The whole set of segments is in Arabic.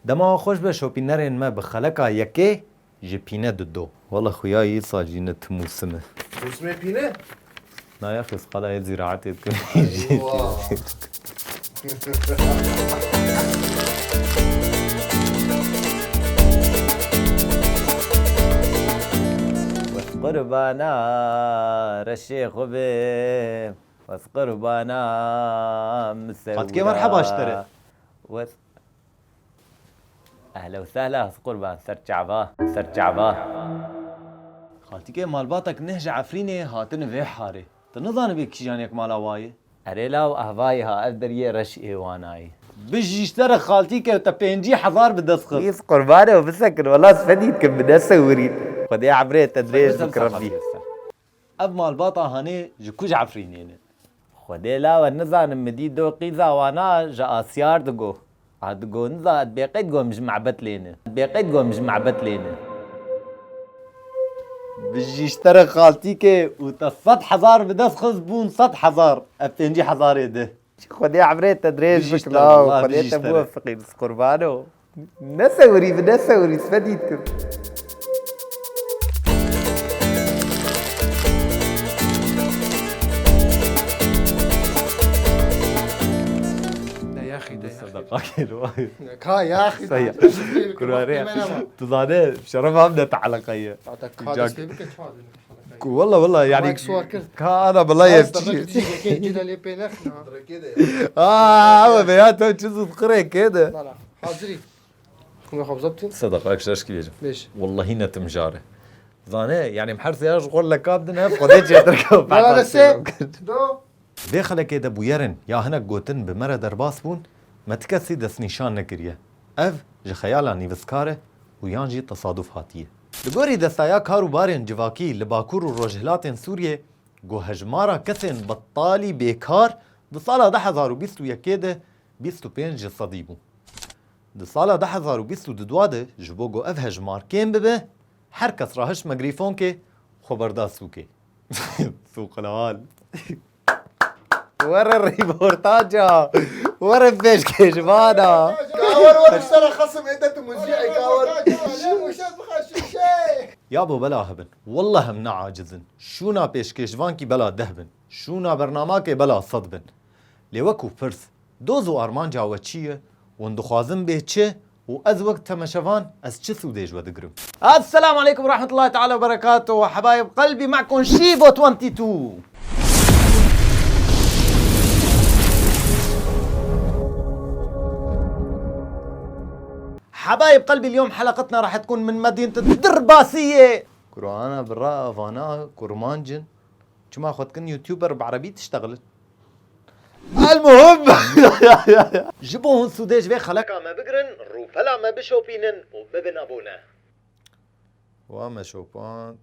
دما خوش به شوپینرین ما بخلقا یکی جپینه دو والله خویایی ساجینت موسمه پینه؟ نه یا خیز قلعه زراعتی تکنی قربانا رشي خبي بس قربانا مسوي قد كي مرحبا اشتري اهلا وسهلا قربان سرچعبا خالتي كي مال باطك نهج عفريني هاتن في حاري تنظان بيك شجانيك مال هواي اريلا واهواي ها ادريه رشي واناي بيجي اشترى خالتي كي تبينجي حضار بدسخ كيف قربانه وبسكر والله سفديت كم بدي اسوري خدي عبريت تدريج بك ربي اب مال باطا هاني جكوج عفريني خدي لا والنظام مديد دو قيزا وانا جا اسيار دغو عدغو نزا بيقيد جو مجمع بتلينه بيجي اشترى خالتي كي وتصد حضار بدسخ زبون صد حضار ابتنجي حضار يده خدي عبريت تدريج بك لا خدي تبوه فقير قربانه بدي اسوري سفديتكم كا يا اخي سيء كرواري تظاني شرف عمدة تعلقية والله يعني كان بالله يفتشي هو بياته تشوز تقري كده لا حاضري كم خبزتي صدق اكش كيجي ليش والله هنا تمجاره ظاني يعني محرس يا شغل لك ابدنا خديت يتركب لا لا دو بيخلك كده ابو يرن يا هنا جوتن بمره درباس بون ما تكسي دس نشان نكريه اف جي خيالا نيفسكاره ويانجي تصادف هاتيه لگوری دستایا کارو بارین جواکی لباکور و روجهلاتین سوریه گو هجمارا کسین بطالی بیکار ده سالا 2021 ده 25 صدی بو ده سالا 2022 ده جبو گو اف هجمار کم ببه هر کس راهش مگریفون که خبردار سوکه سوق الهال ورا الريبورتاجا ورا الفيش كيجبانا كاور اشترى خصم عدة مذيع كاور يابو بلا هبن والله همنا عاجزن شونا بيش كيجبان بلا دهبن شونا برنامج بلا صدبن لوكو فرس دوزو ارمان جاوتشيه وندخوازن بيتشه واز وقت تمشفان از چه سوديج ودقرم السلام عليكم ورحمة الله تعالى وبركاته وحبايب قلبي معكم شيبو 22 حبايب قلبي اليوم حلقتنا راح تكون من مدينة الدرباسية كرونا برا فانا كورمانجن كما اخذتكن يوتيوبر بعربي تشتغل المهم جبوهن سوديج في خلقا ما بقرن روفلا ما بشوبينن وببن ابونا وما شوبان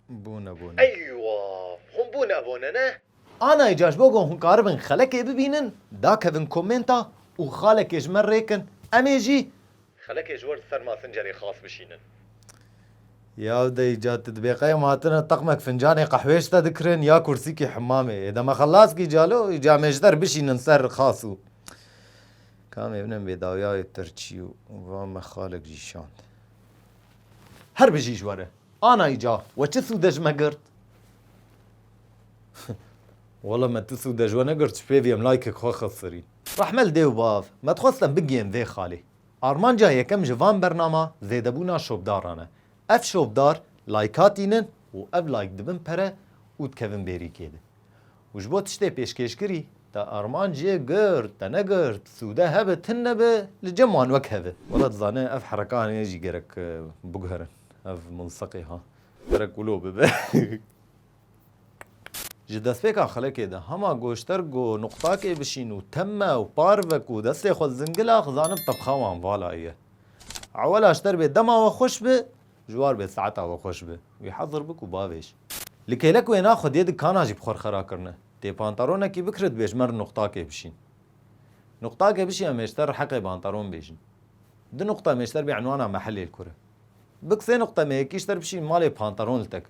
بونا ايوه هم بونا ابونا انا يجاش بوغو هن كاربن خلقا ببينن دا كفن كومنتا وخالك يجمر ريكن اميجي خلك جوار الثرما فنجاني خاص بشينن يا ودي جات تدبيقي ماتنا طقمك فنجاني قحويش تذكرن يا كرسيكي حمامي اذا ما خلاصكي جالو يجا مجدر بشينن سر خاصو كام ابن بيداويا يترچيو وما خالق جيشان هر بجي جواره انا يجا وچسو دج مقرت والله ما تسو دج ونقرت شبيفيم لايكك خو خسرين رحمل ديو باف ما تخصلن بقين ذي خالي آرمانجا یکم جوان برنامه زیده بونا شوبدارانه اف شوبدار لایکاتینن و اف لایک دبن پره و تکوین بیری کده وجبو تشتی پیشکش کری تا آرمانجی گرد تا نگرد سوده هبه تن نبه لجموان وک هبه ولا تزانه اف حرکان یجی گرک بگهرن اف منسقی ها گرک ولو ببه جدست بيكا خلق ده هما گوشتر گو نقطه که بشین و تمه و پاروک و دسته خود زنگلا خزانب طبخوان والا ايه عولا اشتر بي دما و خوش به جوار بي ساعتا و خوش به ويحضر بك و باويش لكي لك وين اخد يدك كانا جيب خور خرا کرنه تي پانتارونه كي بكرت بيش مر نقطه که بشين نقطه که بشي امشتر حقي پانتارون بيشن دو نقطه مشتر بعنوانها محلي الكره بك سي نقطه ما يكيشتر بشين مالي پانتارون لتك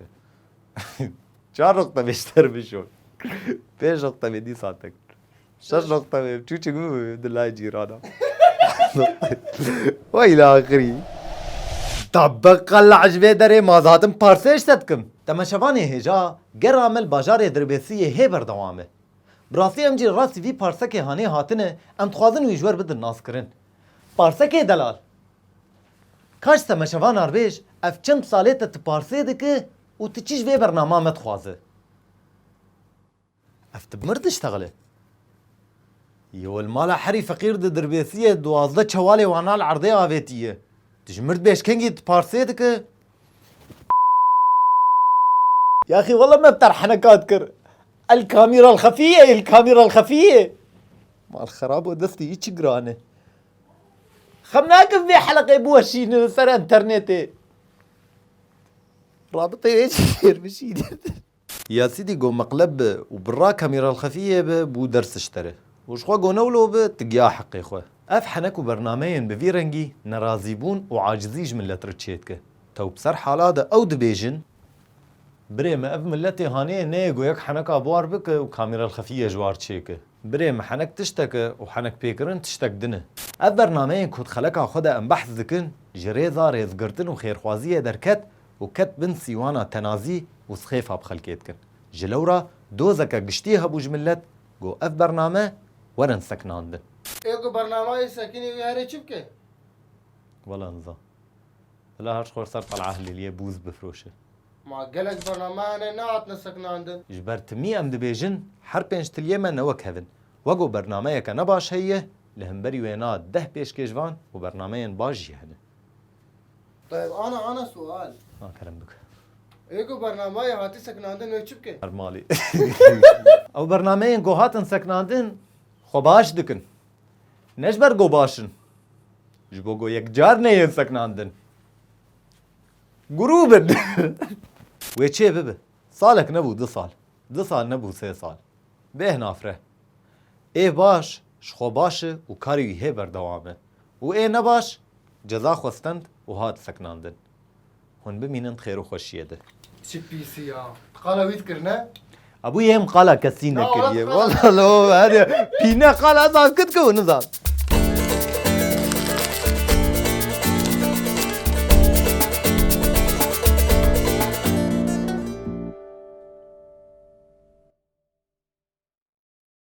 4 نقطة بيشتر بشون 5 نقطة بدي ساعتك 6 نقطة بتشوشي قوي دلاي جيرانا وإلى آخره. طبق العجبه دري ما زادم پارسش تدکم. تماشاوانه هجا گر عمل باجار دربسیه هی بردوامه. براسی ام جی راستی وی پارسکه هانه هاتنه ام تخوازن ویجور بدن ناس کرن. پارسکه دلال. کاش تماشاوان اربیش اف چند ساله ت پارسه دکه و تچیش وی برنامه متخوازه. اف تبمرد اشتغله. يو المال حري فقير د دربيسيه دوازده چوالي وانا العرضيه آويتيه تجمرد بيش كنجي تبارسيدك يا اخي والله ما بطرح حنكات كر الكاميرا الخفيه مال خراب ودستي هيك قرانه خمناك في حلقه بوشين سر انترنتي رابطه ايش كثير بشيدي يا سيدي جو مقلب وبرا كاميرا الخفيه بو درس اشتري وش خوا قونولو بتقيا حقي خوا اف حنكو برنامجين بفيرنجي نرازيبون وعاجزيج من لترتشيتك تو بسر حالاده او دبيجن بري ما اف ملتي هاني نيجو يك حنكا بوار بك وكاميرا الخفيه جوار تشيك بري ما حنك تشتك وحنك بيكرن تشتك دنه اف برنامجين كنت خلقا خدا ام بحث ذكن جريزا ريزقرتن وخير خوازيه دركت وكت بن سيوانا تنازي وسخيفها بخلكيتكن جلورا دوزك قشتيها بوجملت جو اف برنامه ورن سكناندن ايكو برنامج ساكني ويهري شبكه والله نظام لا هرش خور صار طلع اهلي اللي بوز بفروشه معقلك برنامج انا نعت نسكن عندن جبرت مي ام دبيجن حربينش اليمن نوك هذن وقو برنامجك نباش هي لهمبري وينات ده بيش كيجوان وبرنامجين باجي هنا طيب انا سؤال ما كلام بك ايكو برنامج هاتي سكن عندن ويك شبكه مالي او برنامجين جو هاتن سكناندن خو باش دكن نجبر جو باشن جبو جو يك جار نيه سكناندن جروبن ويتشي ببه صالك نبو 2 سال نبو 3 سال به نافره ايه باش شخو باشه و كاري هي بردوامه و ايه نباش جزا خوستند و هات سكناندن هون بمينن خير و خوشيه ده شي بي سي يا قال ويذكرنا ابو يم قال كسينه كريه والله لو هذا بينا قال هذا كتكو نزال